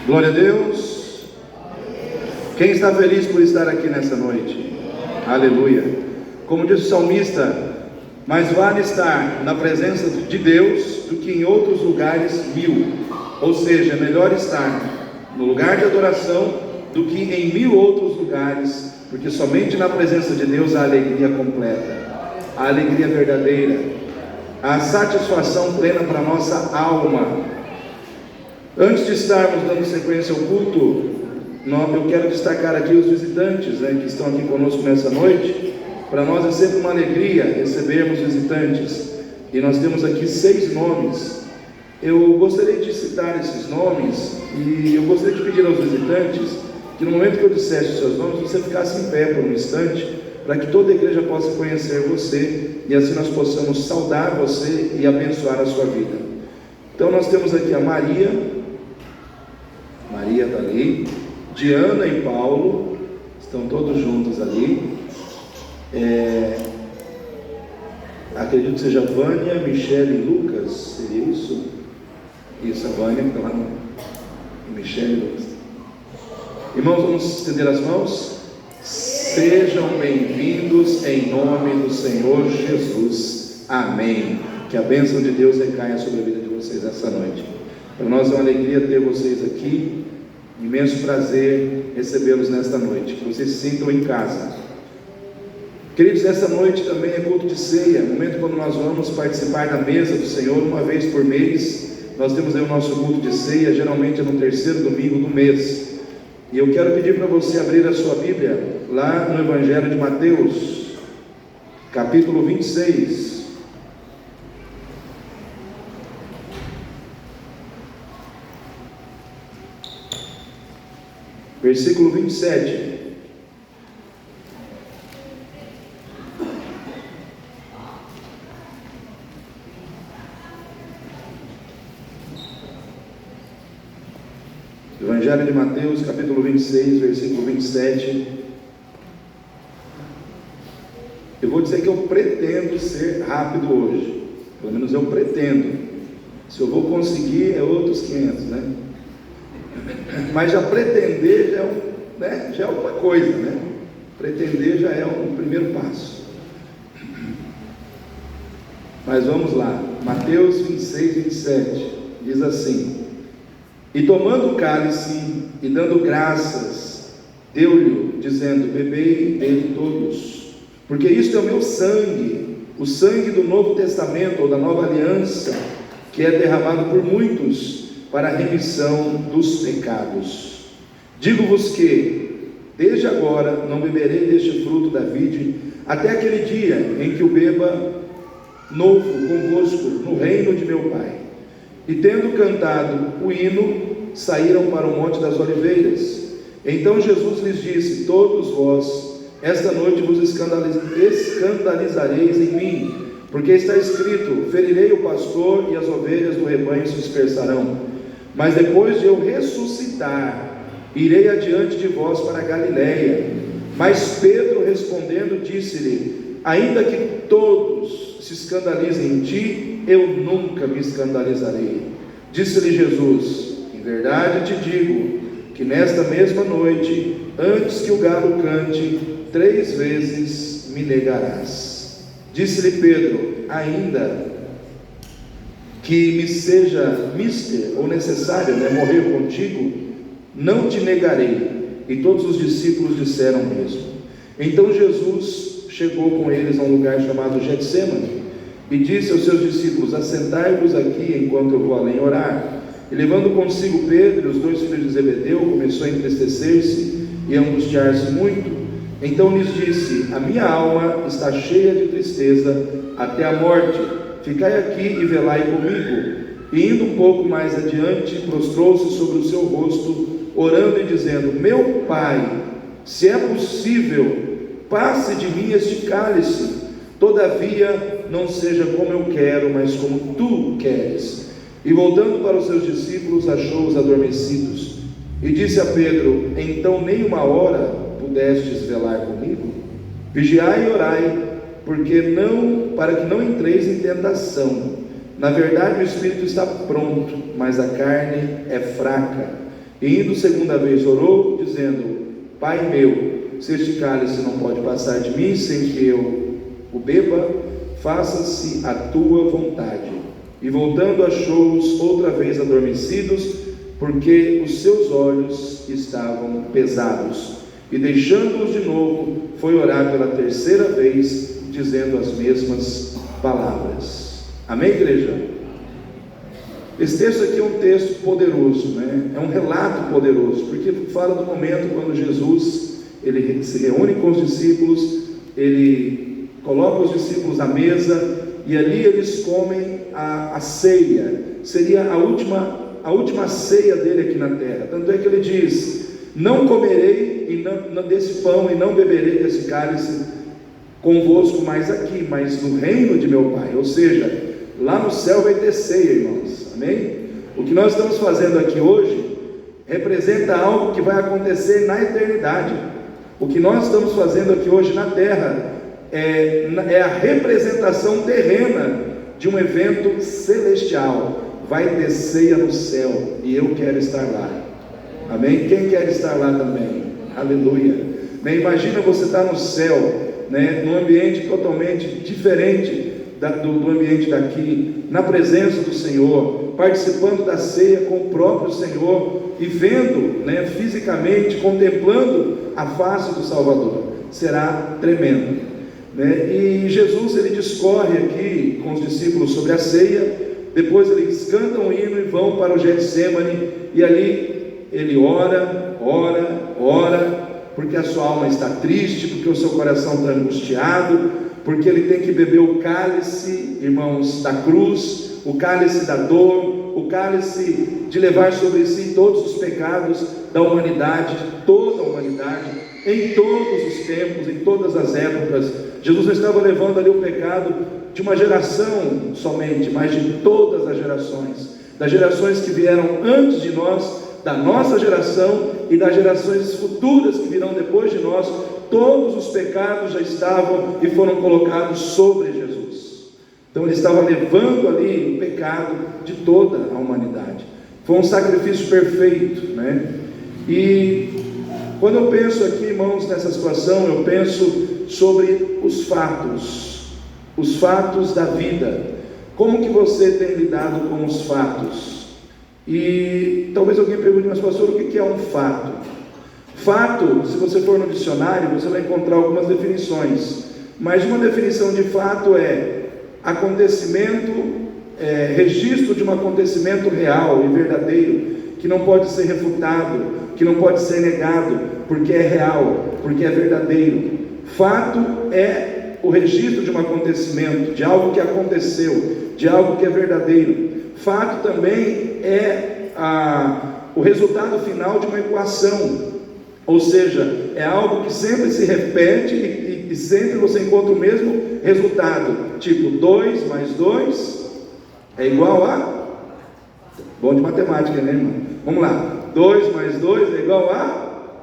Glória a Deus. Quem está feliz por estar aqui nessa noite? Aleluia. Como disse o salmista, mais vale estar na presença de Deus do que em outros lugares 1000. Ou seja, é melhor estar no lugar de adoração do que em 1000 outros lugares, porque somente na presença de Deus há alegria completa, a alegria verdadeira, a satisfação plena para a nossa alma. Antes de estarmos dando sequência ao culto, eu quero destacar aqui os visitantes, que estão aqui conosco nessa noite. Para nós é sempre uma alegria recebermos visitantes, e nós temos aqui 6 nomes. Eu gostaria de citar esses nomes, e eu gostaria de pedir aos visitantes que no momento que eu dissesse os seus nomes, você ficasse em pé por um instante, para que toda a igreja possa conhecer você, e assim nós possamos saudar você e abençoar a sua vida. Então nós temos aqui a Maria está ali, Diana e Paulo, estão todos juntos ali. Acredito que seja Vânia, Michele e Lucas, seria isso? Isso, a Vânia que está lá no Michele e Lucas. Irmãos, vamos estender as mãos? Sejam bem-vindos em nome do Senhor Jesus, amém. Que a bênção de Deus recaia sobre a vida de vocês essa noite. Para nós é uma alegria ter vocês aqui, imenso prazer recebê-los nesta noite, que vocês se sintam em casa. Queridos, essa noite também é culto de ceia, momento quando nós vamos participar da mesa do Senhor, uma vez por mês. Nós temos aí o nosso culto de ceia, geralmente é no 3º domingo do mês. E eu quero pedir para você abrir a sua Bíblia, lá no Evangelho de Mateus, capítulo 26. Versículo 27. Evangelho de Mateus, capítulo 26, versículo 27. Eu vou dizer que eu pretendo ser rápido hoje. Pelo menos eu pretendo. Se eu vou conseguir, é outros 500, né? Mas já pretender já é alguma coisa, né? Pretender já é um primeiro passo. Mas vamos lá, Mateus 26, 27, diz assim: E tomando o cálice e dando graças, deu-lhe, dizendo: Bebei dele todos, porque isto é o meu sangue, o sangue do Novo Testamento, ou da Nova Aliança, que é derramado por muitos para a remissão dos pecados. Digo-vos que, desde agora, não beberei deste fruto da vide, até aquele dia em que o beba novo convosco no reino de meu Pai. E tendo cantado o hino, saíram para o Monte das Oliveiras. Então Jesus lhes disse: Todos vós, esta noite vos escandalizareis em mim, porque está escrito: ferirei o pastor e as ovelhas do rebanho se dispersarão. Mas depois de eu ressuscitar, irei adiante de vós para a Galiléia. Mas Pedro respondendo disse-lhe: ainda que todos se escandalizem em ti, eu nunca me escandalizarei. Disse-lhe Jesus: em verdade te digo, que nesta mesma noite, antes que o galo cante, 3 vezes me negarás. Disse-lhe Pedro: ainda que me seja mister ou necessário morrer contigo, não te negarei. E todos os discípulos disseram o mesmo. Então Jesus chegou com eles a um lugar chamado Getsêmani, e disse aos seus discípulos: assentai-vos aqui enquanto eu vou além orar. E levando consigo Pedro e os 2 filhos de Zebedeu, começou a entristecer-se e a angustiar-se muito. Então lhes disse: a minha alma está cheia de tristeza até a morte, ficai aqui e velai comigo. E indo um pouco mais adiante, prostrou-se sobre o seu rosto, orando e dizendo: meu Pai, se é possível, passe de mim este cálice, todavia não seja como eu quero, mas como tu queres. E voltando para os seus discípulos, achou-os adormecidos, e disse a Pedro: então nem uma hora pudestes velar comigo? Vigiai e orai, para que não entreis em tentação. Na verdade, o espírito está pronto, mas a carne é fraca. E indo segunda vez orou, dizendo: Pai meu, se este cálice não pode passar de mim sem que eu o beba, faça-se a tua vontade. E voltando, achou-os outra vez adormecidos, porque os seus olhos estavam pesados. E deixando-os de novo, foi orar pela terceira vez, dizendo as mesmas palavras. Amém, igreja? Esse texto aqui é um texto poderoso, né? É um relato poderoso, porque fala do momento quando Jesus ele se reúne com os discípulos, ele coloca os discípulos à mesa, e ali eles comem a ceia. Seria a última ceia dele aqui na terra. Tanto é que ele diz: não comerei desse pão e não beberei desse cálice convosco mais aqui, mas no reino de meu Pai. Ou seja, lá no céu vai ter ceia, irmãos. Amém? O que nós estamos fazendo aqui hoje representa algo que vai acontecer na eternidade. O que nós estamos fazendo aqui hoje na terra é a representação terrena de um evento celestial. Vai ter ceia no céu, e eu quero estar lá. Amém? Quem quer estar lá também? Aleluia. Imagina você estar no céu, né, num ambiente totalmente diferente do ambiente daqui, na presença do Senhor, participando da ceia com o próprio Senhor e vendo, né, fisicamente, contemplando a face do Salvador. Será tremendo, né? E Jesus ele discorre aqui com os discípulos sobre a ceia. Depois eles cantam o hino e vão para o Getsemane, e ali ele ora, porque a sua alma está triste, porque o seu coração está angustiado, porque ele tem que beber o cálice, irmãos, da cruz, o cálice da dor, o cálice de levar sobre si todos os pecados da humanidade, de toda a humanidade, em todos os tempos, em todas as épocas. Jesus não estava levando ali o pecado de uma geração somente, mas de todas as gerações, das gerações que vieram antes de nós, da nossa geração e das gerações futuras que virão depois de nós. Todos os pecados já estavam e foram colocados sobre Jesus. Então ele estava levando ali o pecado de toda a humanidade. Foi um sacrifício perfeito, né? E quando eu penso aqui, irmãos, nessa situação, eu penso sobre os fatos da vida. Como que você tem lidado com os fatos? E talvez alguém pergunte: mas pastor, o que é um fato? Fato, se você for no dicionário, você vai encontrar algumas definições, mas uma definição de fato é acontecimento, registro de um acontecimento real e verdadeiro, que não pode ser refutado, que não pode ser negado, porque é real, porque é verdadeiro. Fato é o registro de um acontecimento, de algo que aconteceu, de algo que é verdadeiro. Fato também é o resultado final de uma equação, ou seja, é algo que sempre se repete e sempre você encontra o mesmo resultado, tipo 2 mais 2 é igual a... Bom de matemática, né, irmão? Vamos lá, 2 mais 2 é igual a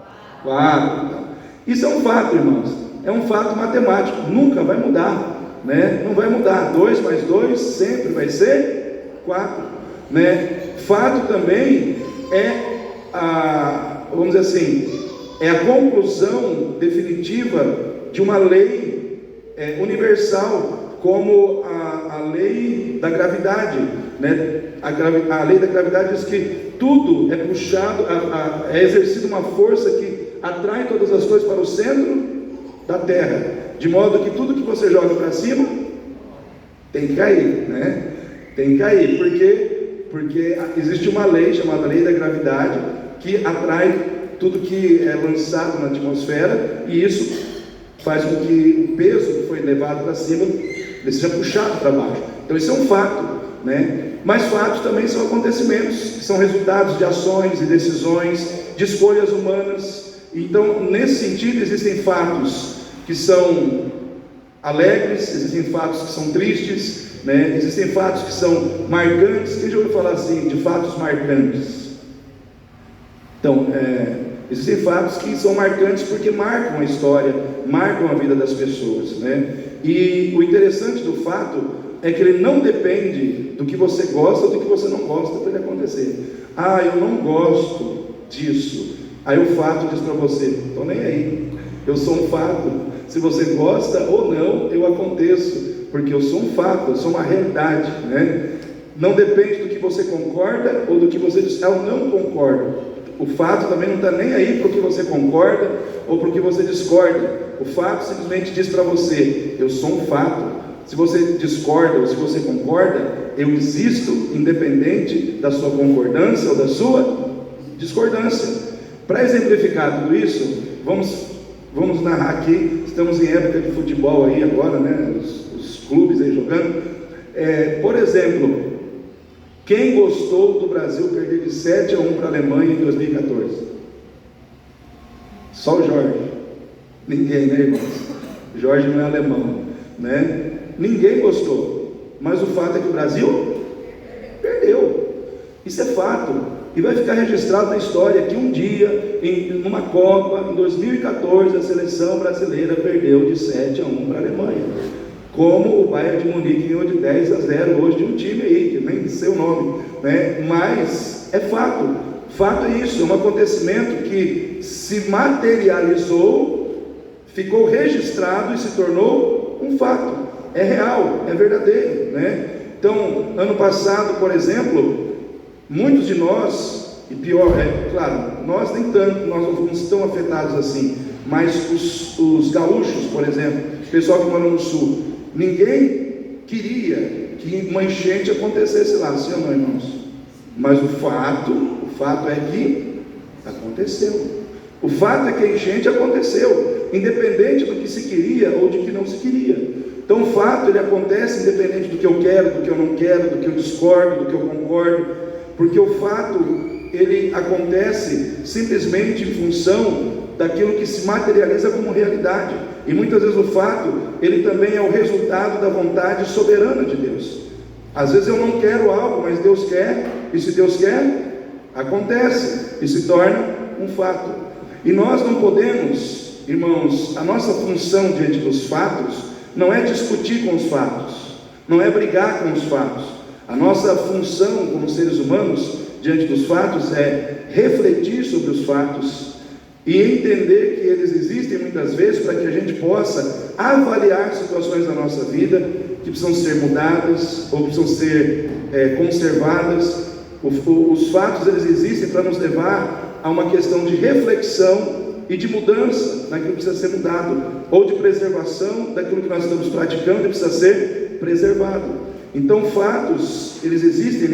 4. Isso é um fato, irmãos, é um fato matemático, nunca vai mudar, né? Não vai mudar. 2 mais 2 sempre vai ser 4, né? Fato também vamos dizer assim, é a conclusão definitiva de uma lei universal, como a lei da gravidade, né? A lei da gravidade diz que tudo é puxado, é exercida uma força que atrai todas as coisas para o centro da terra, de modo que tudo que você joga para cima tem que cair, né? Tem que cair, porque existe uma lei chamada lei da gravidade que atrai tudo que é lançado na atmosfera, e isso faz com que o peso que foi levado para cima ele seja puxado para baixo. Então isso é um fato, né? Mas fatos também são acontecimentos, que são resultados de ações e decisões, de escolhas humanas. Então, nesse sentido, existem fatos que são alegres, existem fatos que são tristes, né? Existem fatos que são marcantes. Quem já ouviu falar assim, de fatos marcantes? Então, existem fatos que são marcantes porque marcam a história, marcam a vida das pessoas, né? E o interessante do fato é que ele não depende do que você gosta ou do que você não gosta para ele acontecer. Eu não gosto disso. Aí o fato diz para você: estou nem aí, eu sou um fato. Se você gosta ou não, eu aconteço, porque eu sou um fato, eu sou uma realidade, né? Não depende do que você concorda ou do que você diz: eu não concordo. O fato também não está nem aí para o que você concorda ou para o que você discorda. O fato simplesmente diz para você: eu sou um fato. Se você discorda ou se você concorda, eu existo, independente da sua concordância ou da sua discordância. Para exemplificar tudo isso, vamos narrar aqui. Estamos em época de futebol aí agora, né? Os clubes aí jogando. Por exemplo, quem gostou do Brasil perder de 7-1 para a Alemanha em 2014? Só o Jorge. Ninguém, né, irmãos? Jorge não é alemão, né? Ninguém gostou. Mas o fato é que o Brasil perdeu. Isso é fato. E vai ficar registrado na história que um dia, numa Copa, em 2014, a seleção brasileira perdeu de 7-1 para a Alemanha. Como o Bayern de Munique ganhou de 10-0 hoje de um time aí, que nem sei o nome, né? Mas é fato. Fato é isso, é um acontecimento que se materializou, ficou registrado e se tornou um fato. É real, é verdadeiro, né? Então, ano passado, por exemplo, muitos de nós, e pior, claro, nós nem tanto, nós não fomos tão afetados assim, mas os gaúchos, por exemplo, o pessoal que mora no sul, ninguém queria que uma enchente acontecesse lá, sim ou não, irmãos? Mas o fato é que aconteceu. O fato é que a enchente aconteceu, independente do que se queria ou de que não se queria. Então o fato, ele acontece independente do que eu quero, do que eu não quero, do que eu discordo, do que eu concordo, porque o fato, ele acontece simplesmente em função daquilo que se materializa como realidade. E muitas vezes o fato, ele também é o resultado da vontade soberana de Deus. Às vezes eu não quero algo, mas Deus quer, e se Deus quer, acontece, e se torna um fato. E nós não podemos, irmãos, a nossa função diante dos fatos não é discutir com os fatos, não é brigar com os fatos. A nossa função como seres humanos diante dos fatos é refletir sobre os fatos e entender que eles existem muitas vezes para que a gente possa avaliar situações da nossa vida que precisam ser mudadas ou precisam ser conservadas. Os fatos, eles existem para nos levar a uma questão de reflexão e de mudança naquilo que precisa ser mudado, ou de preservação daquilo que nós estamos praticando e precisa ser preservado. Então fatos, eles existem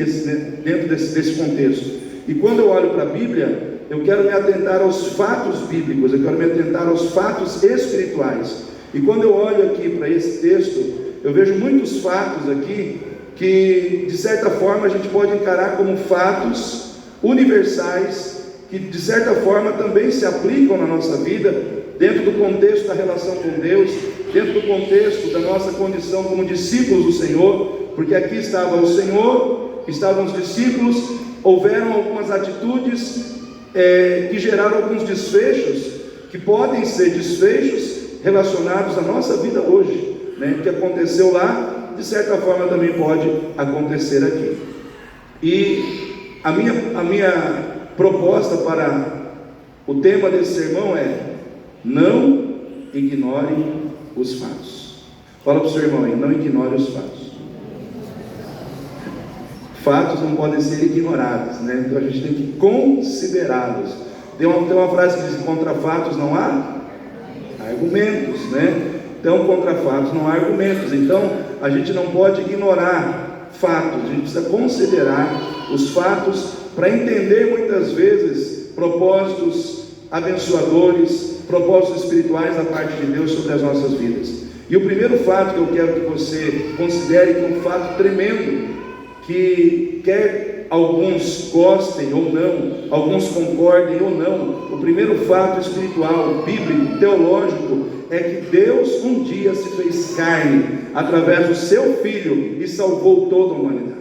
dentro desse contexto. E quando eu olho para a Bíblia, eu quero me atentar aos fatos bíblicos, eu quero me atentar aos fatos espirituais. E quando eu olho aqui para esse texto, eu vejo muitos fatos aqui que de certa forma a gente pode encarar como fatos universais, que de certa forma também se aplicam na nossa vida, dentro do contexto da relação com Deus, dentro do contexto da nossa condição como discípulos do Senhor, porque aqui estava o Senhor, estavam os discípulos, houveram algumas atitudes que geraram alguns desfechos, que podem ser desfechos relacionados à nossa vida hoje, né? O que aconteceu lá, de certa forma também pode acontecer aqui. E a minha proposta para o tema desse sermão é: não ignore os fatos. Fala para o seu irmão aí: não ignore os fatos. Fatos não podem ser ignorados, né? Então a gente tem que considerá-los. Tem uma frase que diz: contra fatos não há argumentos, né? Então contra fatos não há argumentos. Então a gente não pode ignorar fatos, a gente precisa considerar os fatos para entender muitas vezes propósitos abençoadores, propósitos espirituais da parte de Deus sobre as nossas vidas. E o primeiro fato que eu quero que você considere, que é um fato tremendo, que quer alguns gostem ou não, alguns concordem ou não, o primeiro fato espiritual, bíblico, teológico, é que Deus um dia se fez carne através do seu Filho e salvou toda a humanidade.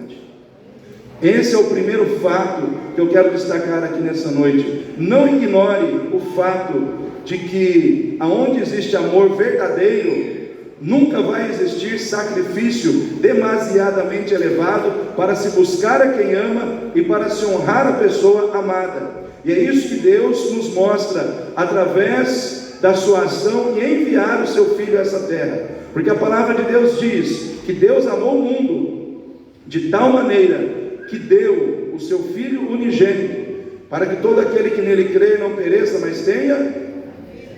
Esse é o primeiro fato que eu quero destacar aqui nessa noite. Não ignore o fato de que aonde existe amor verdadeiro, Nunca vai existir sacrifício demasiadamente elevado para se buscar a quem ama e para se honrar a pessoa amada. E é isso que Deus nos mostra através da sua ação em enviar o seu Filho a essa terra. Porque a palavra de Deus diz que Deus amou o mundo de tal maneira que deu o seu Filho unigênito, para que todo aquele que nele crê não pereça, mas tenha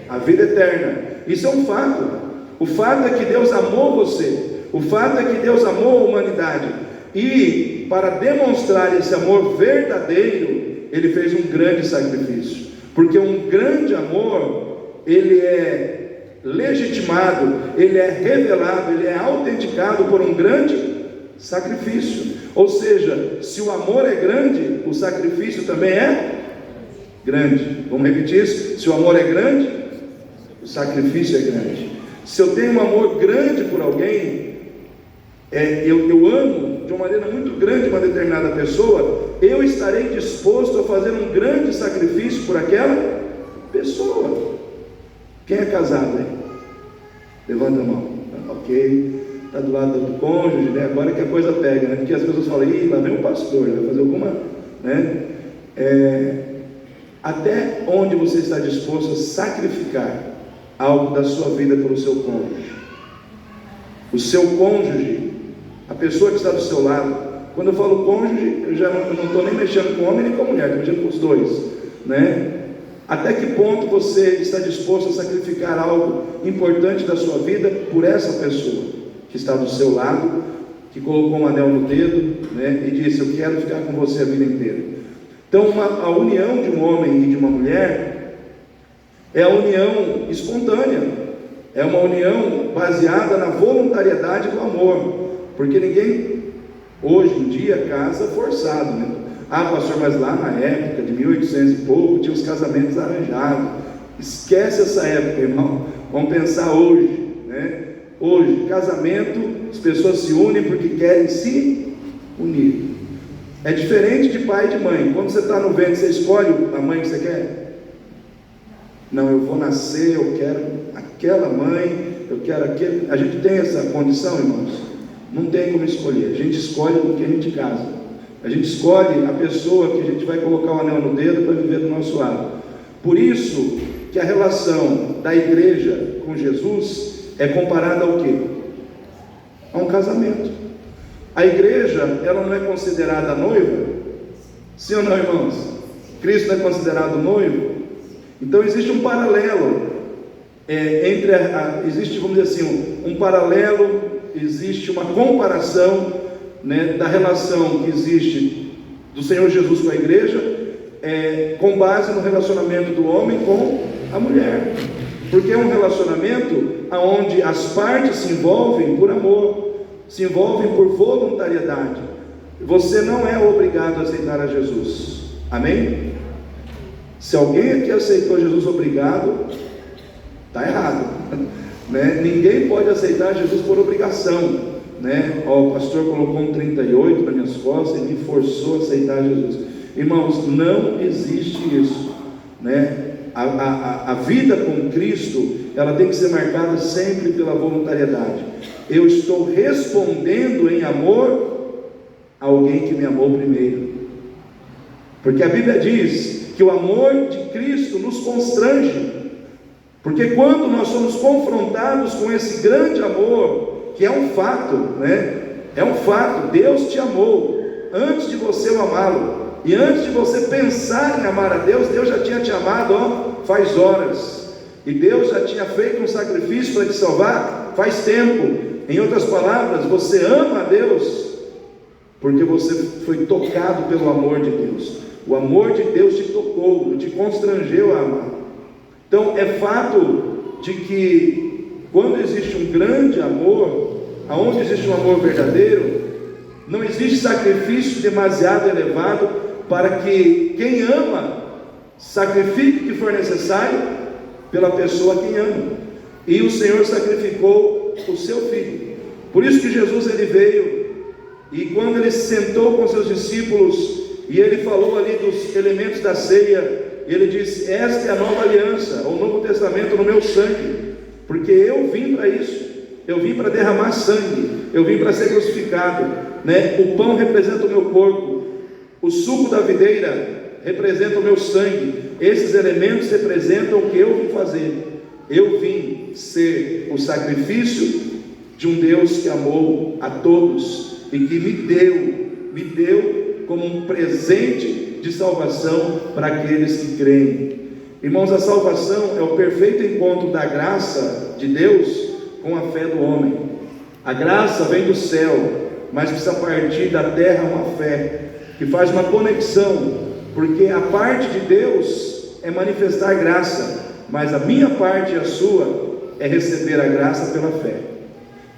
a vida eterna. Isso é um fato. O fato é que Deus amou você. O fato é que Deus amou a humanidade. E para demonstrar esse amor verdadeiro, Ele fez um grande sacrifício. Porque um grande amor, ele é legitimado, ele é revelado, ele é autenticado por um grande sacrifício. Ou seja, se o amor é grande, o sacrifício também é grande. Vamos repetir isso? Se o amor é grande, o sacrifício é grande. Se eu tenho um amor grande por alguém, eu amo de uma maneira muito grande uma determinada pessoa, eu estarei disposto a fazer um grande sacrifício por aquela pessoa. Quem é casado aí? Levanta a mão. Ok, está do lado do cônjuge, né? Agora que a coisa pega, né? Porque as pessoas falam, ih, lá vem o pastor, vai fazer alguma, né? Até onde você está disposto a sacrificar algo da sua vida pelo seu cônjuge? O seu cônjuge, a pessoa que está do seu lado. Quando eu falo cônjuge, eu já não estou nem mexendo com homem nem com mulher, estou mexendo com os dois, né? Até que ponto você está disposto a sacrificar algo importante da sua vida por essa pessoa que está do seu lado, que colocou um anel no dedo, né, e disse, eu quero ficar com você a vida inteira. Então a união de um homem e de uma mulher é a união espontânea, é uma união baseada na voluntariedade do amor, porque ninguém hoje em dia casa forçado, né? Ah, pastor, mas lá na época de 1800 e pouco tinha os casamentos arranjados. Esquece essa época, irmão. Vamos pensar hoje, né? Hoje, casamento, as pessoas se unem porque querem se unir. É diferente de pai e de mãe. Quando você está no ventre, você escolhe a mãe que você quer? Não, eu vou nascer, eu quero aquela mãe, eu quero aquele. A gente tem essa condição, irmãos? Não tem como escolher. A gente escolhe com quem a gente casa. A gente escolhe a pessoa que a gente vai colocar o anel no dedo para viver do nosso lado. Por isso que a relação da igreja com Jesus é comparada ao quê? A um casamento. A igreja, ela não é considerada noiva? Sim ou não, irmãos? Cristo não é considerado noivo? Então existe um paralelo existe, vamos dizer assim, um paralelo, existe uma comparação, né, da relação que existe do Senhor Jesus com a igreja, com base no relacionamento do homem com a mulher, porque é um relacionamento onde as partes se envolvem por amor, se envolvem por voluntariedade. Você não é obrigado a aceitar a Jesus, amém? Se alguém aqui aceitou Jesus obrigado, está errado, né? Ninguém pode aceitar Jesus por obrigação, né? O pastor colocou um 38 nas minhas costas e me forçou a aceitar Jesus. Irmãos, não existe isso, né? A vida com Cristo, ela tem que ser marcada sempre pela voluntariedade. Eu estou respondendo em amor a alguém que me amou primeiro, porque a Bíblia diz que o amor de Cristo nos constrange, porque quando nós somos confrontados com esse grande amor, que é um fato, né? É um fato. Deus te amou antes de você o amá-lo, e antes de você pensar em amar a Deus, Deus já tinha te amado, faz horas, e Deus já tinha feito um sacrifício para te salvar faz tempo. Em outras palavras, você ama a Deus porque você foi tocado pelo amor de Deus. O amor de Deus te tocou, te constrangeu a amar. Então é fato de que quando existe um grande amor, aonde existe um amor verdadeiro, não existe sacrifício demasiado elevado para que quem ama sacrifique o que for necessário pela pessoa a quem ama. E o Senhor sacrificou o seu Filho. Por isso que Jesus ele veio, e quando ele se sentou com seus discípulos e ele falou ali dos elementos da ceia, ele disse: esta é a nova aliança, o novo testamento no meu sangue, porque eu vim para isso. eu vim para derramar sangue, eu vim para ser crucificado, né? O pão representa o meu corpo, o suco da videira representa o meu sangue, esses elementos representam o que eu vim fazer. Eu vim ser o sacrifício de um Deus que amou a todos e que me deu como um presente de salvação para aqueles que creem. Irmãos, a salvação é o perfeito encontro da graça de Deus com a fé do homem. A graça vem do céu, mas precisa partir da terra uma fé que faz uma conexão, porque a parte de Deus é manifestar graça, mas a minha parte e a sua é receber a graça pela fé.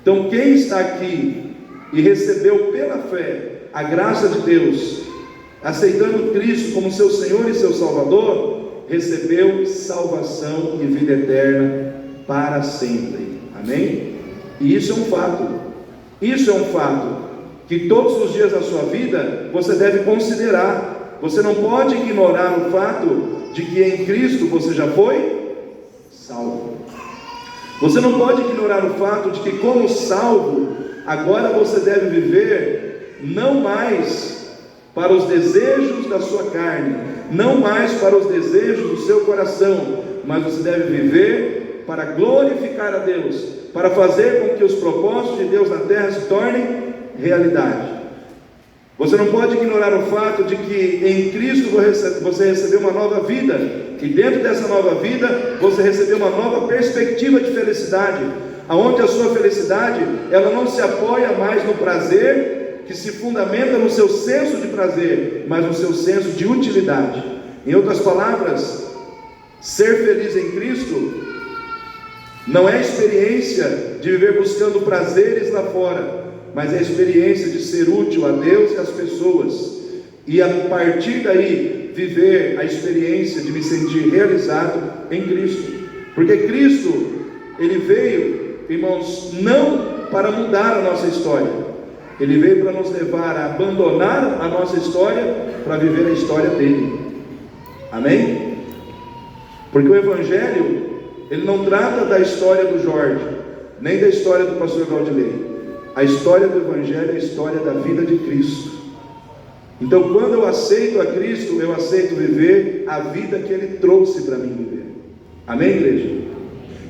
Então quem está aqui e recebeu pela fé a graça de Deus, aceitando Cristo como seu Senhor e seu Salvador, recebeu salvação e vida eterna para sempre. Amém? E isso é um fato. Isso é um fato que todos os dias da sua vida você deve considerar. Você não pode ignorar o fato de que em Cristo você já foi salvo. Você não pode ignorar o fato de que, como salvo, agora você deve viver não mais para os desejos da sua carne, não mais para os desejos do seu coração, mas você deve viver para glorificar a Deus, para fazer com que os propósitos de Deus na terra se tornem realidade. Você não pode ignorar o fato de que em Cristo você recebeu uma nova vida, e dentro dessa nova vida você recebeu uma nova perspectiva de felicidade, aonde a sua felicidade ela não se apoia mais no prazer, que se fundamenta no seu senso de prazer, mas no seu senso de utilidade. Em outras palavras, ser feliz em Cristo não é a experiência de viver buscando prazeres lá fora, mas é a experiência de ser útil a Deus e às pessoas, e a partir daí viver a experiência de me sentir realizado em Cristo. Porque Cristo, Ele veio, irmãos, não para mudar a nossa história, Ele veio para nos levar a abandonar a nossa história para viver a história dele. Amém? Porque o Evangelho, ele não trata da história do Jorge, nem da história do pastor Galdilei. A história do Evangelho é a história da vida de Cristo. Então, quando eu aceito a Cristo, eu aceito viver a vida que Ele trouxe para mim viver. Amém, igreja?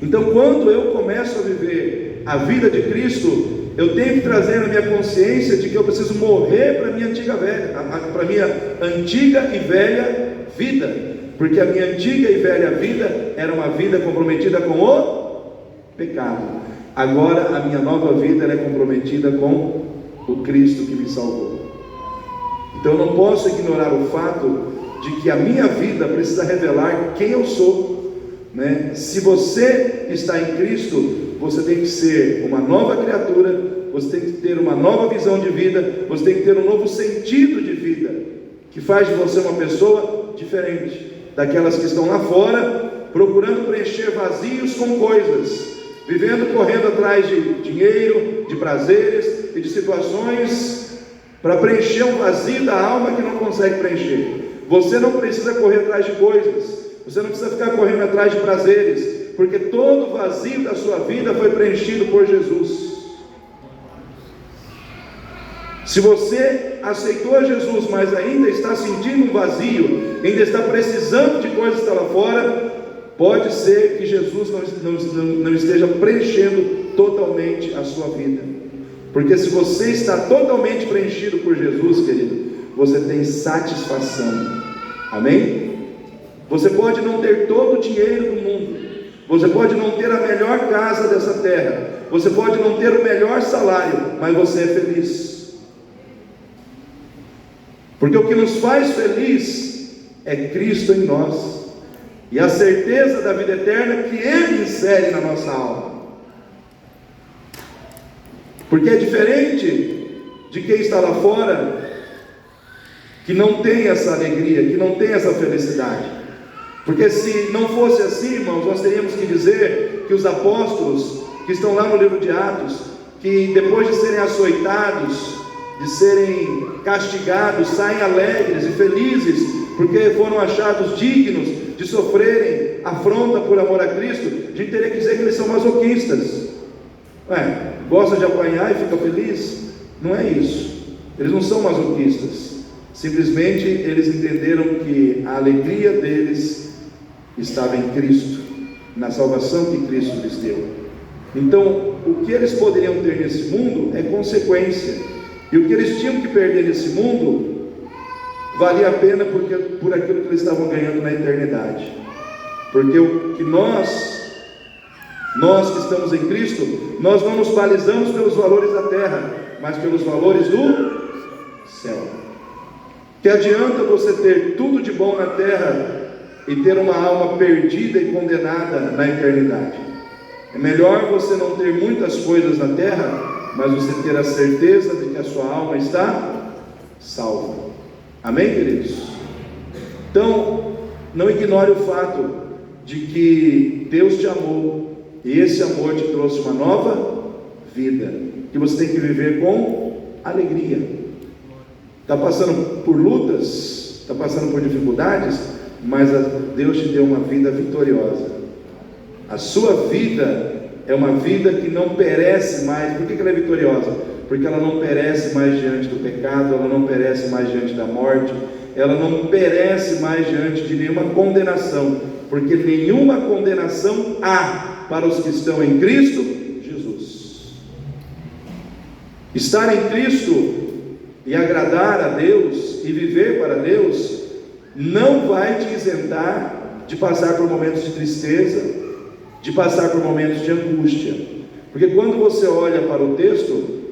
Então, quando eu começo a viver a vida de Cristo, eu tenho que trazer na minha consciência de que eu preciso morrer para a minha antiga e velha vida, porque a minha antiga e velha vida era uma vida comprometida com o pecado. Agora a minha nova vida é comprometida com o Cristo que me salvou. Então eu não posso ignorar o fato de que a minha vida precisa revelar quem eu sou, né? Se você está em Cristo, você tem que ser uma nova criatura, você tem que ter uma nova visão de vida, você tem que ter um novo sentido de vida, que faz de você uma pessoa diferente daquelas que estão lá fora, procurando preencher vazios com coisas, vivendo, correndo atrás de dinheiro, de prazeres e de situações, para preencher um vazio da alma que não consegue preencher. Você não precisa correr atrás de coisas, você não precisa ficar correndo atrás de prazeres, porque todo o vazio da sua vida foi preenchido por Jesus. Se você aceitou a Jesus, mas ainda está sentindo um vazio, ainda está precisando de coisas que estão lá fora, pode ser que Jesus não esteja preenchendo totalmente a sua vida. Porque se você está totalmente preenchido por Jesus, querido, você tem satisfação. Amém? Você pode não ter todo o dinheiro do mundo, você pode não ter a melhor casa dessa terra, você pode não ter o melhor salário, mas você é feliz. Porque o que nos faz feliz é Cristo em nós, e a certeza da vida eterna que Ele insere na nossa alma. Porque é diferente de quem está lá fora, que não tem essa alegria, que não tem essa felicidade. Porque se não fosse assim, irmãos, nós teríamos que dizer que os apóstolos que estão lá no livro de Atos, que depois de serem açoitados, de serem castigados, saem alegres e felizes, porque foram achados dignos de sofrerem afronta por amor a Cristo, a gente teria que dizer que eles são masoquistas. Gosta de apanhar e fica feliz? Não é isso. Eles não são masoquistas. Simplesmente eles entenderam que a alegria deles estava em Cristo, na salvação que Cristo lhes deu. Então, o que eles poderiam ter nesse mundo é consequência, e o que eles tinham que perder nesse mundo valia a pena por aquilo que eles estavam ganhando na eternidade. Porque o que nós que estamos em Cristo, nós não nos balizamos pelos valores da terra, mas pelos valores do céu. Que adianta você ter tudo de bom na terra e ter uma alma perdida e condenada na eternidade? É melhor você não ter muitas coisas na terra, mas você ter a certeza de que a sua alma está salva. Amém, queridos? Então, não ignore o fato de que Deus te amou, e esse amor te trouxe uma nova vida, que você tem que viver com alegria. Está passando por lutas, está passando por dificuldades, mas Deus te deu uma vida vitoriosa. A sua vida é uma vida que não perece mais. Por que ela é vitoriosa? Porque ela não perece mais diante do pecado, ela não perece mais diante da morte, ela não perece mais diante de nenhuma condenação, porque nenhuma condenação há para os que estão em Cristo Jesus. Estar em Cristo e agradar a Deus e viver para Deus não vai te isentar de passar por momentos de tristeza, de passar por momentos de angústia. Porque quando você olha para o texto,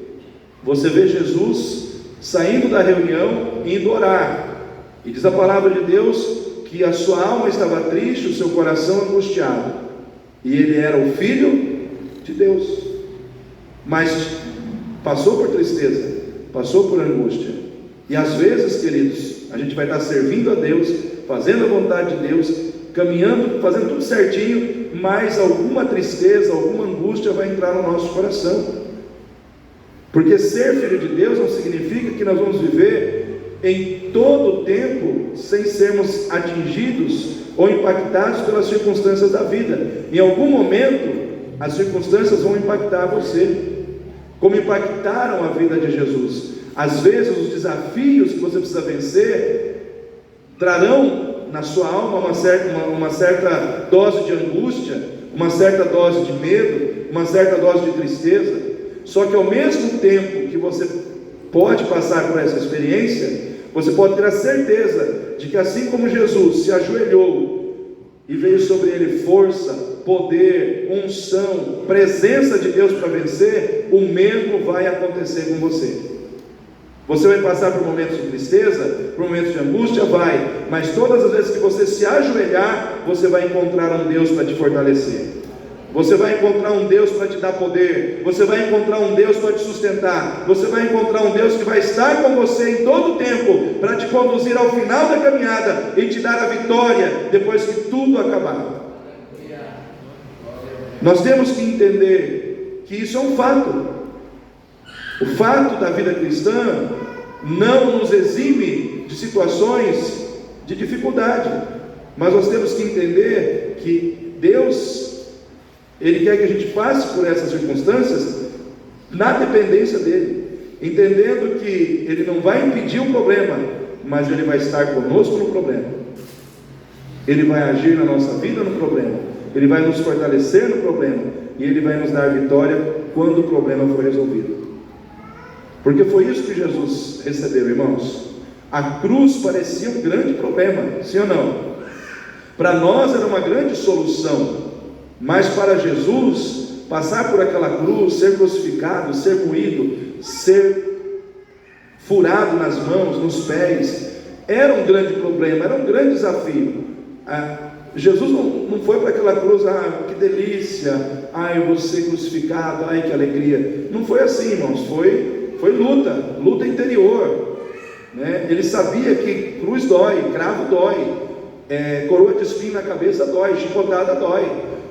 você vê Jesus saindo da reunião e indo orar, e diz a palavra de Deus que a sua alma estava triste, o seu coração angustiado, e ele era o Filho de Deus, mas passou por tristeza, passou por angústia. E às vezes, queridos, a gente vai estar servindo a Deus, fazendo a vontade de Deus, caminhando, fazendo tudo certinho, mas alguma tristeza, alguma angústia vai entrar no nosso coração. Porque ser filho de Deus não significa que nós vamos viver em todo o tempo sem sermos atingidos ou impactados pelas circunstâncias da vida. Em algum momento as circunstâncias vão impactar você, como impactaram a vida de Jesus. Às vezes os desafios que você precisa vencer trarão na sua alma uma certa dose de angústia, uma certa dose de medo, uma certa dose de tristeza. Só que ao mesmo tempo que você pode passar por essa experiência, você pode ter a certeza de que assim como Jesus se ajoelhou e veio sobre ele força, poder, unção, presença de Deus para vencer, o mesmo vai acontecer com você. Você vai passar por momentos de tristeza, por momentos de angústia, vai, mas todas as vezes que você se ajoelhar, você vai encontrar um Deus para te fortalecer. Você vai encontrar um Deus para te dar poder, você vai encontrar um Deus para te sustentar, você vai encontrar um Deus que vai estar com você em todo o tempo, para te conduzir ao final da caminhada e te dar a vitória depois que tudo acabar. Nós temos que entender que isso é um fato. O fato da vida cristã não nos exime de situações de dificuldade, mas nós temos que entender que Deus, Ele quer que a gente passe por essas circunstâncias na dependência dEle, entendendo que Ele não vai impedir o problema, mas Ele vai estar conosco no problema. Ele vai agir na nossa vida no problema, Ele vai nos fortalecer no problema, e Ele vai nos dar vitória quando o problema for resolvido. Porque foi isso que Jesus recebeu, irmãos. A cruz parecia um grande problema, sim ou não? Para nós era uma grande solução, mas para Jesus, passar por aquela cruz, ser crucificado, ser moído, ser furado nas mãos, nos pés, era um grande problema, era um grande desafio. Jesus não foi para aquela cruz, que delícia, eu vou ser crucificado, que alegria. Não foi assim, irmãos, foi luta interior, né? Ele sabia que cruz dói, cravo dói, coroa de espinho na cabeça dói, chicotada dói,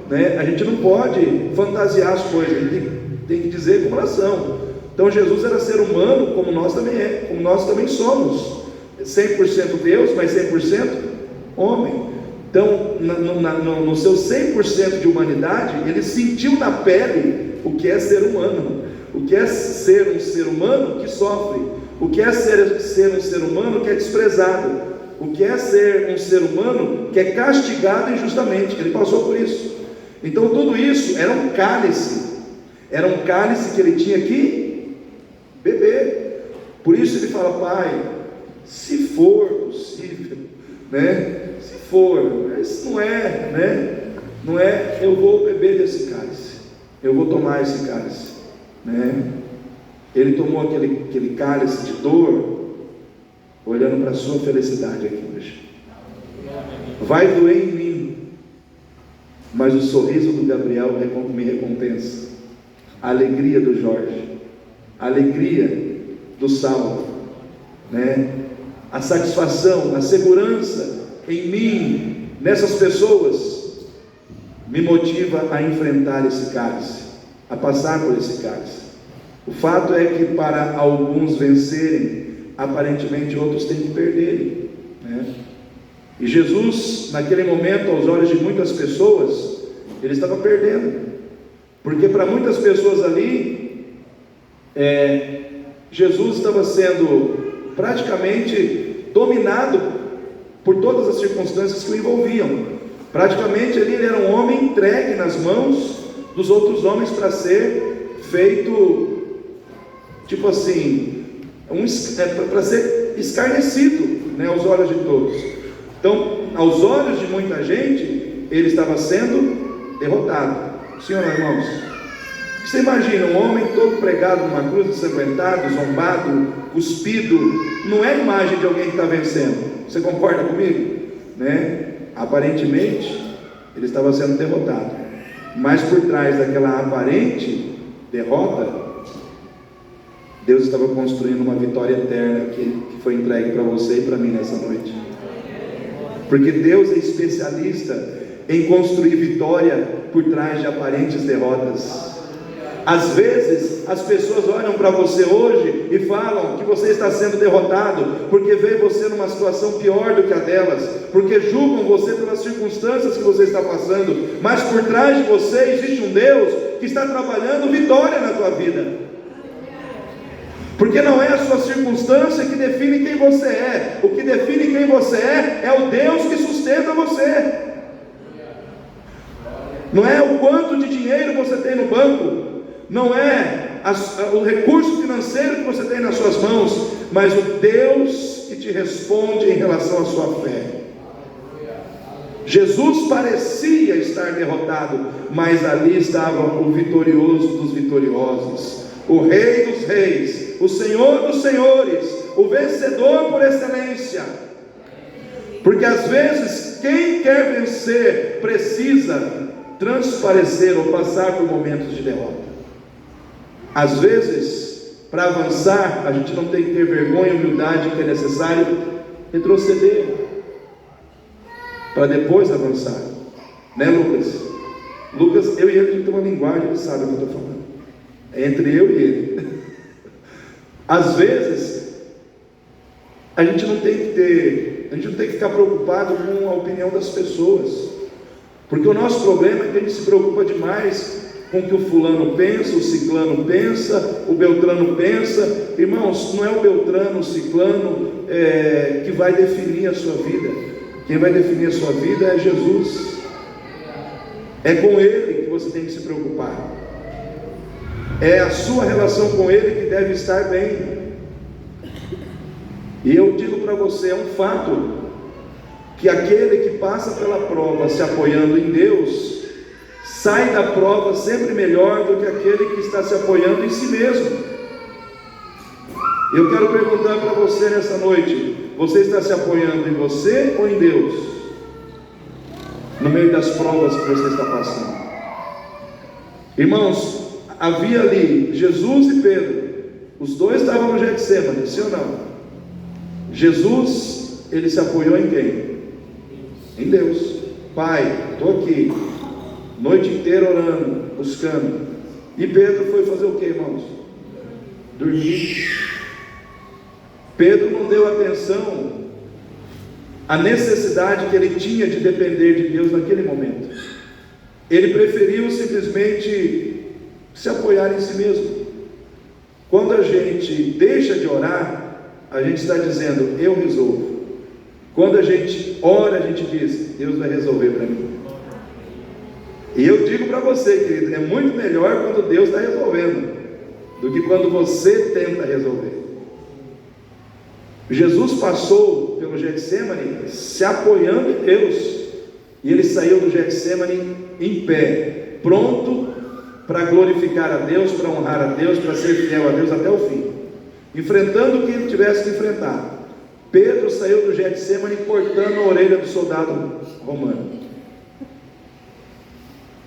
né? A gente não pode fantasiar as coisas, a gente tem que dizer como elas são. Então Jesus era ser humano como nós também somos, 100% Deus, mas 100% homem. Então, no seu 100% de humanidade, ele sentiu na pele o que é ser humano, o que é ser um ser humano que sofre, o que é ser um ser humano que é desprezado, o que é ser um ser humano que é castigado injustamente. Ele passou por isso. Então tudo isso era um cálice que ele tinha que beber. Por isso ele fala: Pai, se for possível, né? Se for, mas não é, né? Não é, eu vou beber desse cálice, eu vou tomar esse cálice, né? Ele tomou aquele cálice de dor, olhando para a sua felicidade aqui hoje. Vai doer em mim, mas o sorriso do Gabriel me recompensa, a alegria do Jorge, a alegria do Saulo, né? A satisfação, a segurança em mim, nessas pessoas, me motiva a enfrentar esse cálice, a passar por esse cálice. O fato é que para alguns vencerem, aparentemente outros têm que perder, né? E Jesus, naquele momento, aos olhos de muitas pessoas, ele estava perdendo, porque para muitas pessoas ali, Jesus estava sendo praticamente dominado por todas as circunstâncias que o envolviam. Praticamente ali ele era um homem entregue nas mãos dos outros homens para ser feito, tipo assim, para ser escarnecido, né, aos olhos de todos. Então, aos olhos de muita gente, ele estava sendo derrotado. Sim ou não, irmãos? Você imagina um homem todo pregado numa cruz, ensanguentado, zombado, cuspido? Não é a imagem de alguém que está vencendo. Você concorda comigo? Né? Aparentemente, ele estava sendo derrotado, mas por trás daquela aparente derrota, Deus estava construindo uma vitória eterna que foi entregue para você e para mim nessa noite. Porque Deus é especialista em construir vitória por trás de aparentes derrotas. Às vezes as pessoas olham para você hoje e falam que você está sendo derrotado, porque vê você numa situação pior do que a delas, porque julgam você pelas circunstâncias que você está passando, mas por trás de você existe um Deus que está trabalhando vitória na tua vida. Porque não é a sua circunstância que define quem você é. O que define quem você é o Deus que sustenta você. Não é o quanto de dinheiro você tem no banco, não é o recurso financeiro que você tem nas suas mãos, mas o Deus que te responde em relação à sua fé. Jesus parecia estar derrotado, mas ali estava o vitorioso dos vitoriosos, o Rei dos reis, o Senhor dos senhores, o vencedor por excelência. Porque às vezes quem quer vencer precisa transparecer ou passar por momentos de derrota. Às vezes, para avançar, a gente não tem que ter vergonha e humildade, que é necessário retroceder para depois avançar, né, Lucas? Lucas, eu e ele, a gente tem uma linguagem, ele sabe o que eu estou falando, é entre eu e ele. Às vezes a gente não tem que ficar preocupado com a opinião das pessoas, porque o nosso problema é que a gente se preocupa demais com o que o fulano pensa, o ciclano pensa, o beltrano pensa. Irmãos, não é o beltrano, o ciclano que vai definir a sua vida. Quem vai definir a sua vida é Jesus. É com Ele que você tem que se preocupar. É a sua relação com Ele que deve estar bem. E eu digo para você, é um fato, que aquele que passa pela prova se apoiando em Deus, sai da prova sempre melhor do que aquele que está se apoiando em si mesmo. Eu quero perguntar para você nessa noite: você está se apoiando em você ou em Deus? No meio das provas que você está passando. Irmãos, havia ali Jesus e Pedro, os dois estavam no Getsêmani, sim ou não? Jesus, ele se apoiou em quem? Em Deus. Pai, estou aqui, noite inteira orando, buscando. E Pedro foi fazer o que, irmãos? Dormir. Pedro não deu atenção a necessidade que ele tinha de depender de Deus naquele momento. Ele preferiu simplesmente se apoiar em si mesmo. Quando a gente deixa de orar, a gente está dizendo, eu resolvo. Quando a gente ora, a gente diz, Deus vai resolver para mim. E eu digo para você, querido, é muito melhor quando Deus está resolvendo, do que quando você tenta resolver. Jesus passou pelo Getsemane se apoiando em Deus, e ele saiu do Getsemane em pé, pronto para glorificar a Deus, para honrar a Deus, para ser fiel a Deus até o fim, enfrentando o que ele tivesse que enfrentar. Pedro saiu do Getsemane cortando a orelha do soldado romano.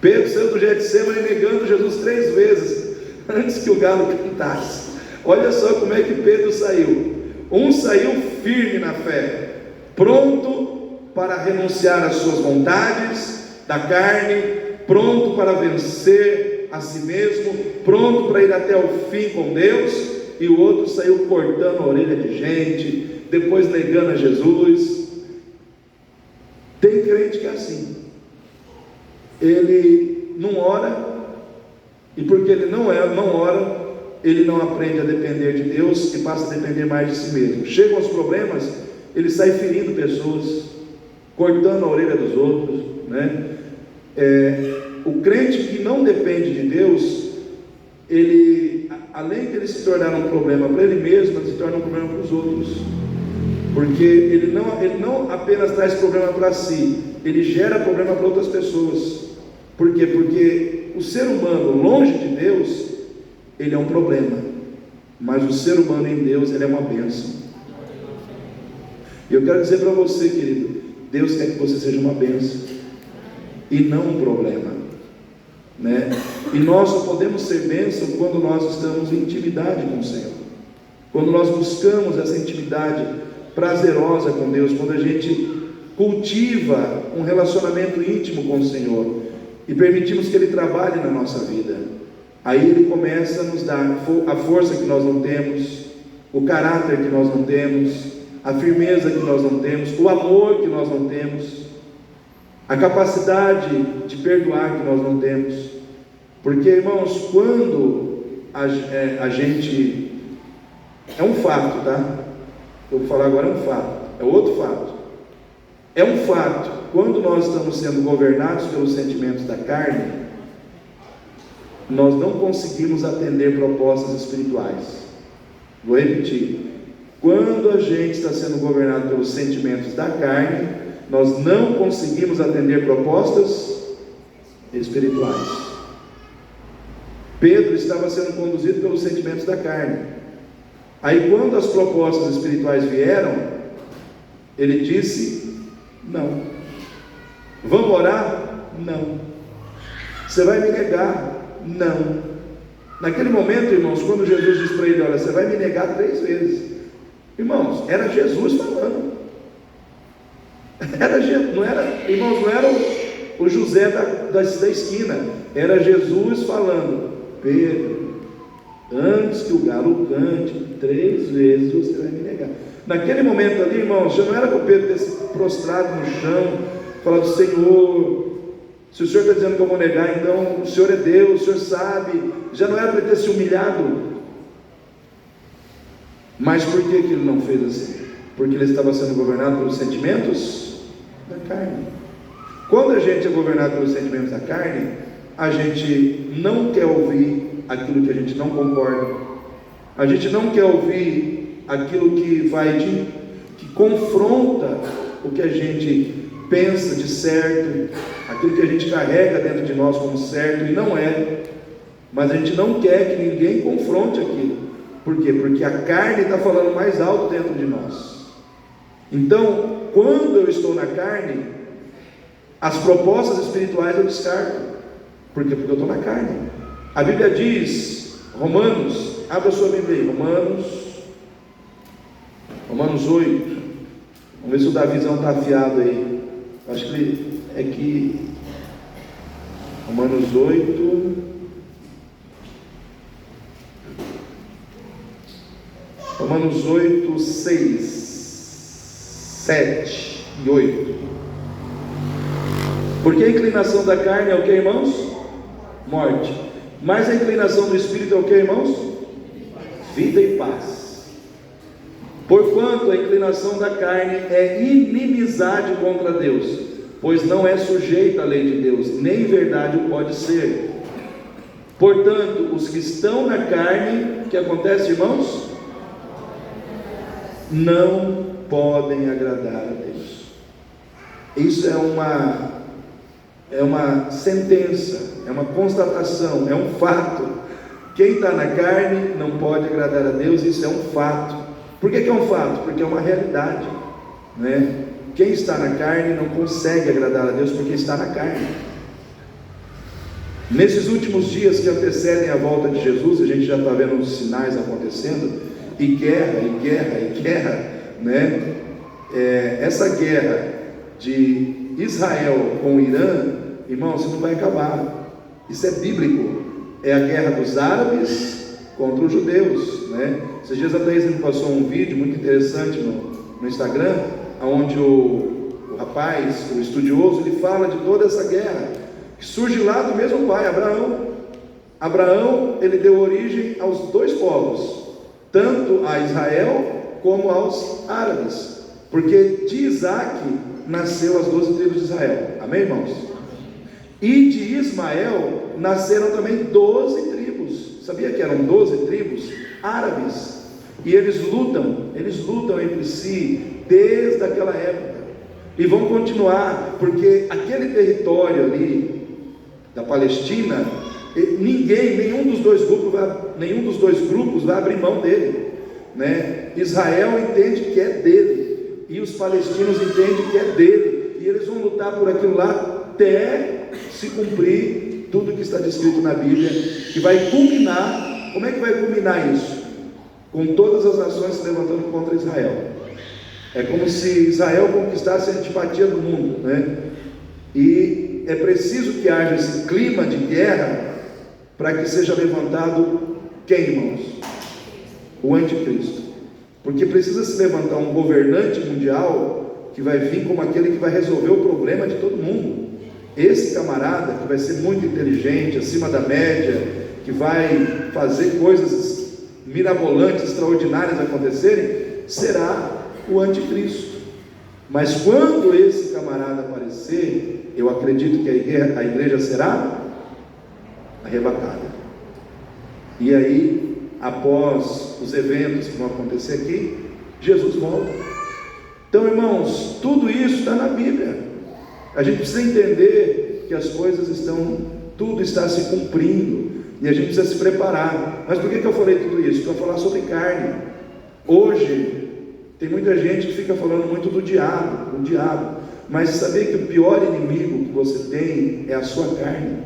Pedro saiu do Getsemane negando Jesus 3 vezes antes que o galo cantasse. Olha só como é que Pedro saiu. Um saiu firme na fé, pronto para renunciar às suas vontades da carne, pronto para vencer a si mesmo, pronto para ir até o fim com Deus. E o outro saiu cortando a orelha de gente, depois negando a Jesus. Tem crente que é assim. Ele não ora, e porque ele não ora, ele não aprende a depender de Deus e passa a depender mais de si mesmo. Chegam os problemas, ele sai ferindo pessoas, cortando a orelha dos outros, né? O crente que não depende de Deus, ele, além de ele se tornar um problema para ele mesmo, ele se torna um problema para os outros, porque ele não apenas traz problema para si, ele gera problema para outras pessoas. Por quê? Porque o ser humano longe de Deus, ele é um problema, mas o ser humano em Deus, ele é uma bênção. E eu quero dizer para você, querido, Deus quer que você seja uma bênção e não um problema, né? E nós só podemos ser bênção quando nós estamos em intimidade com o Senhor, quando nós buscamos essa intimidade prazerosa com Deus, quando a gente cultiva um relacionamento íntimo com o Senhor e permitimos que Ele trabalhe na nossa vida. Aí Ele começa a nos dar a força que nós não temos, o caráter que nós não temos, a firmeza que nós não temos, o amor que nós não temos, a capacidade de perdoar que nós não temos. Porque, irmãos, quando a gente... É um fato, tá? Eu vou falar agora, é um fato, é outro fato. É um fato, quando nós estamos sendo governados pelos sentimentos da carne, nós não conseguimos atender propostas espirituais. Vou repetir: quando a gente está sendo governado pelos sentimentos da carne, nós não conseguimos atender propostas espirituais. Pedro estava sendo conduzido pelos sentimentos da carne. Aí, quando as propostas espirituais vieram, ele disse: não. Vamos orar? Não. Você vai me negar? Não. Naquele momento, irmãos, quando Jesus disse para ele: olha, você vai me negar 3 vezes. Irmãos, era Jesus falando. Irmãos, não era o José da esquina. Era Jesus falando: Pedro, antes que o galo cante 3 vezes, você vai me negar. Naquele momento ali, irmãos, já não era para o Pedro ter se prostrado no chão, falado: Senhor, se o Senhor está dizendo que eu vou negar, então o Senhor é Deus, o Senhor sabe. Já não era para ele ter se humilhado. Mas por que ele não fez assim? Porque ele estava sendo governado pelos sentimentos da carne. Quando a gente é governado pelos sentimentos da carne, a gente não quer ouvir aquilo que a gente não concorda, a gente não quer ouvir aquilo que confronta o que a gente pensa de certo, aquilo que a gente carrega dentro de nós como certo, e não é. Mas a gente não quer que ninguém confronte aquilo. Por quê? Porque a carne está falando mais alto dentro de nós. Então, quando eu estou na carne, as propostas espirituais eu descarto. Por quê? Porque eu estou na carne. A Bíblia diz, Romanos, abra sua Bíblia aí, Romanos 8. Vamos ver se o Davizão está afiado aí. Acho que ele é que Romanos 8. Romanos 8, 6, 7. 8. Porque a inclinação da carne é o que, irmãos? Morte. Mas a inclinação do Espírito é o que, irmãos? Vida e paz. Porquanto a inclinação da carne é inimizade contra Deus, pois não é sujeita à lei de Deus, nem em verdade o pode ser. Portanto, os que estão na carne, o que acontece, irmãos? Não podem agradar a Deus. Isso é uma sentença, é uma constatação, é um fato. Quem está na carne não pode agradar a Deus, isso é um fato. Por que é um fato? Porque é uma realidade, né? Quem está na carne não consegue agradar a Deus porque está na carne. Nesses últimos dias que antecedem a volta de Jesus, a gente já está vendo os sinais acontecendo, e guerra, né? Essa guerra de Israel com o Irã, irmão, isso não vai acabar. Isso é bíblico. É a guerra dos árabes contra os judeus, né? Esses dias atrás ele passou um vídeo muito interessante no Instagram, onde o rapaz, o estudioso, ele fala de toda essa guerra que surge lá do mesmo pai, Abraão, ele deu origem aos dois povos, tanto a Israel como aos árabes, porque de Isaac nasceu as 12 tribos de Israel, amém, irmãos? E de Ismael nasceram também 12 tribos, sabia que eram 12 tribos árabes? E eles lutam entre si desde aquela época, e vão continuar, porque aquele território ali da Palestina, nenhum dos dois grupos vai abrir mão dele, né? Israel entende que é dele, e os palestinos entendem que é dele, e eles vão lutar por aquilo lá até se cumprir tudo que está descrito na Bíblia, que vai culminar. Como é que vai culminar isso? Com todas as nações se levantando contra Israel. É como se Israel conquistasse a antipatia do mundo, né? E é preciso que haja esse clima de guerra para que seja levantado quem, irmãos? O anticristo. Porque precisa se levantar um governante mundial que vai vir como aquele que vai resolver o problema de todo mundo. Esse camarada que vai ser muito inteligente, acima da média, que vai fazer coisas mirabolantes, extraordinárias acontecerem, será o anticristo. Mas quando esse camarada aparecer, eu acredito que a igreja será arrebatada. E aí, após os eventos que vão acontecer aqui, Jesus volta. Então, irmãos, tudo isso está na Bíblia. A gente precisa entender que as coisas tudo está se cumprindo, e a gente precisa se preparar. Mas por que eu falei tudo isso? Para falar sobre carne. Hoje tem muita gente que fica falando muito do diabo, mas saber que o pior inimigo que você tem é a sua carne.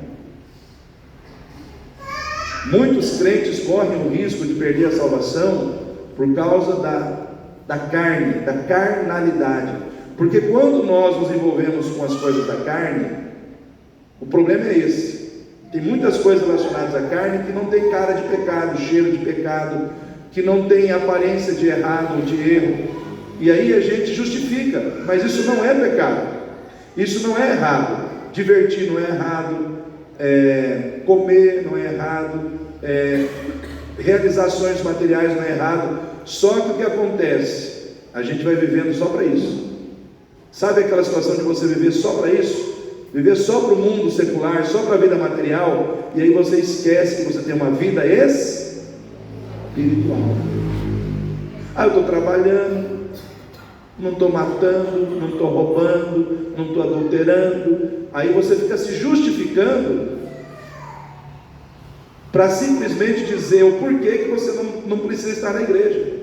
Muitos crentes correm o risco de perder a salvação por causa da carne, da carnalidade. Porque quando nós nos envolvemos com as coisas da carne, o problema é esse. Tem muitas coisas relacionadas à carne que não tem cara de pecado, cheiro de pecado, que não tem aparência de errado ou de erro, e aí a gente justifica, mas isso não é pecado, isso não é errado. Divertir não é errado, comer não é errado, realizações materiais não é errado. Só que o que acontece? A gente vai vivendo só para isso. Sabe aquela situação de você viver só para isso? Viver só para o mundo secular, só para a vida material, e aí você esquece que você tem uma vida espiritual. Eu estou trabalhando, não estou matando, não estou roubando, não estou adulterando. Aí você fica se justificando para simplesmente dizer o porquê que você não precisa estar na igreja,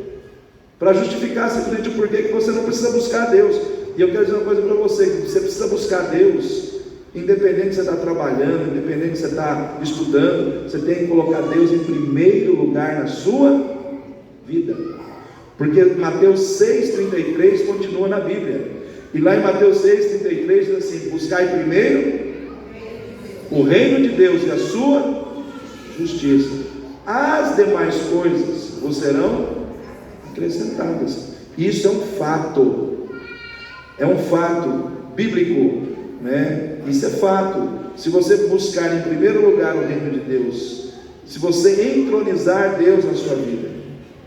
para justificar simplesmente o porquê que você não precisa buscar a Deus. E eu quero dizer uma coisa para você, que você precisa buscar a Deus, independente de você estar trabalhando, independente de você estar estudando, você tem que colocar Deus em primeiro lugar na sua vida, porque Mateus 6,33 continua na Bíblia, e lá em Mateus 6,33 diz assim: buscai primeiro o reino de Deus e a sua justiça, as demais coisas vos serão acrescentadas. Isso é um fato. É um fato bíblico, né? Isso é fato. Se você buscar em primeiro lugar o reino de Deus, se você entronizar Deus na sua vida,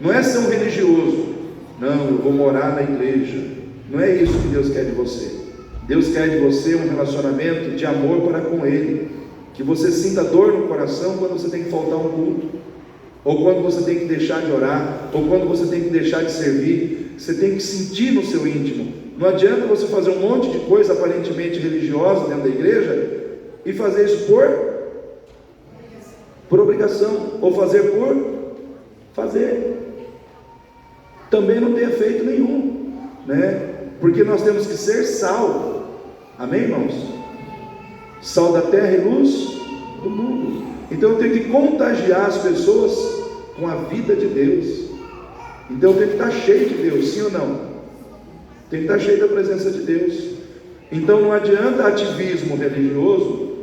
não é ser um religioso, não, eu vou morar na igreja, não é isso que Deus quer de você. Deus quer de você um relacionamento de amor para com Ele, que você sinta dor no coração quando você tem que faltar um culto, ou quando você tem que deixar de orar, ou quando você tem que deixar de servir. Você tem que sentir no seu íntimo. Não adianta você fazer um monte de coisa aparentemente religiosa dentro da igreja e fazer isso por obrigação, ou fazer por fazer. Também não tem efeito nenhum, né? Porque nós temos que ser sal. Amém, irmãos? Sal da terra e luz do mundo. Então eu tenho que contagiar as pessoas com a vida de Deus. Então eu tenho que estar cheio de Deus, sim ou não? Tem que estar cheio da presença de Deus. Então não adianta ativismo religioso,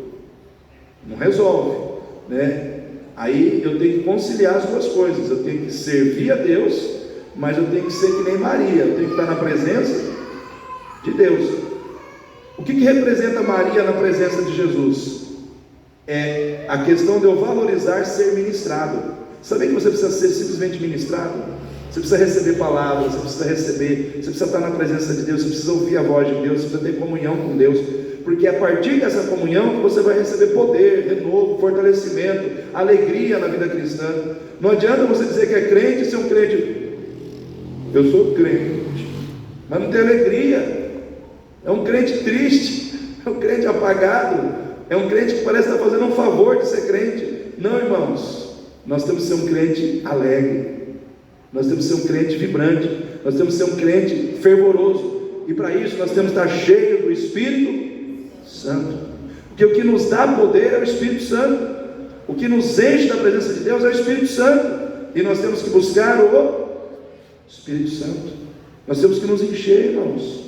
não resolve, né? Aí eu tenho que conciliar as duas coisas. Eu tenho que servir a Deus, mas eu tenho que ser que nem Maria. Eu tenho que estar na presença de Deus. O que representa Maria na presença de Jesus? É a questão de eu valorizar ser ministrado. Sabe que você precisa ser simplesmente ministrado? Você precisa receber palavras, você precisa estar na presença de Deus, você precisa ouvir a voz de Deus, você precisa ter comunhão com Deus, porque é a partir dessa comunhão que você vai receber poder, renovo, fortalecimento, alegria na vida cristã. Não adianta você dizer que é crente e ser um crente. Eu sou crente, mas não tem alegria. É um crente triste, é um crente apagado, é um crente que parece estar fazendo um favor de ser crente. Não, irmãos, nós temos que ser um crente alegre, nós temos que ser um crente vibrante, nós temos que ser um crente fervoroso, e para isso nós temos que estar cheio do Espírito Santo, porque o que nos dá poder é o Espírito Santo, o que nos enche da presença de Deus é o Espírito Santo, e nós temos que buscar o Espírito Santo, nós temos que nos encher, irmãos.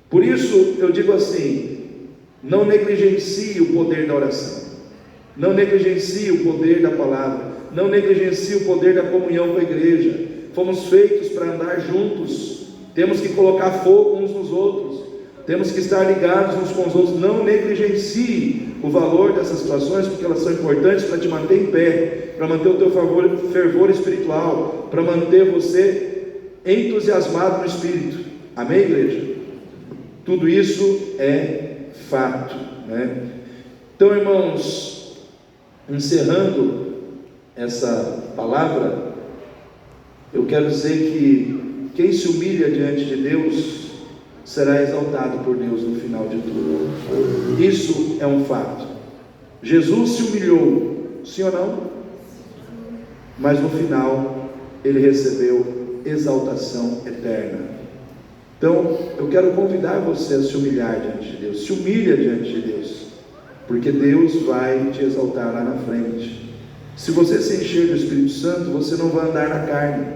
Por isso eu digo assim: não negligencie o poder da oração, não negligencie o poder da palavra, não negligencie o poder da comunhão com a igreja. Fomos feitos para andar juntos, temos que colocar fogo uns nos outros, temos que estar ligados uns com os outros. Não negligencie o valor dessas situações, porque elas são importantes para te manter em pé, para manter o teu fervor espiritual, para manter você entusiasmado no Espírito. Amém, igreja? Tudo isso é fato, né? Então, irmãos, encerrando essa palavra, eu quero dizer que quem se humilha diante de Deus será exaltado por Deus no final de tudo. Isso é um fato. Jesus se humilhou, sim ou não? Mas no final ele recebeu exaltação eterna. Então eu quero convidar você a se humilhar diante de Deus. Se humilha diante de Deus, porque Deus vai te exaltar lá na frente. Se você se encher do Espírito Santo, você não vai andar na carne,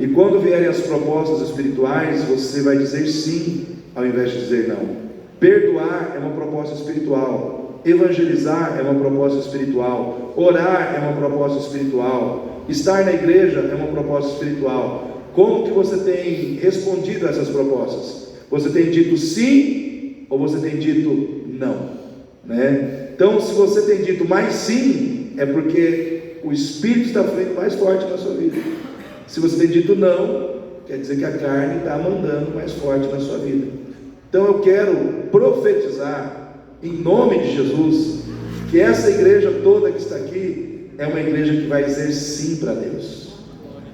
e quando vierem as propostas espirituais, você vai dizer sim ao invés de dizer não. Perdoar é uma proposta espiritual, evangelizar é uma proposta espiritual, orar é uma proposta espiritual, estar na igreja é uma proposta espiritual. Como que você tem respondido a essas propostas? Você tem dito sim ou você tem dito não, né? Então, se você tem dito mais sim, é porque o Espírito está fluindo mais forte na sua vida. Se você tem dito não, quer dizer que a carne está mandando mais forte na sua vida. Então eu quero profetizar em nome de Jesus que essa igreja toda que está aqui é uma igreja que vai dizer sim para Deus.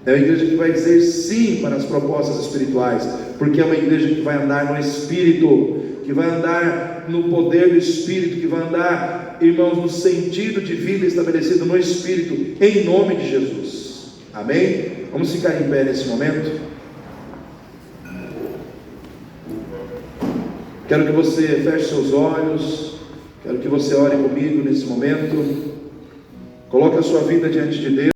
É uma igreja que vai dizer sim para as propostas espirituais, porque é uma igreja que vai andar no Espírito, que vai andar no poder do Espírito, que vai andar, irmãos, no sentido de vida estabelecido no Espírito, em nome de Jesus. Amém? Vamos ficar em pé nesse momento. Quero que você feche seus olhos, quero que você ore comigo nesse momento. Coloque a sua vida diante de Deus.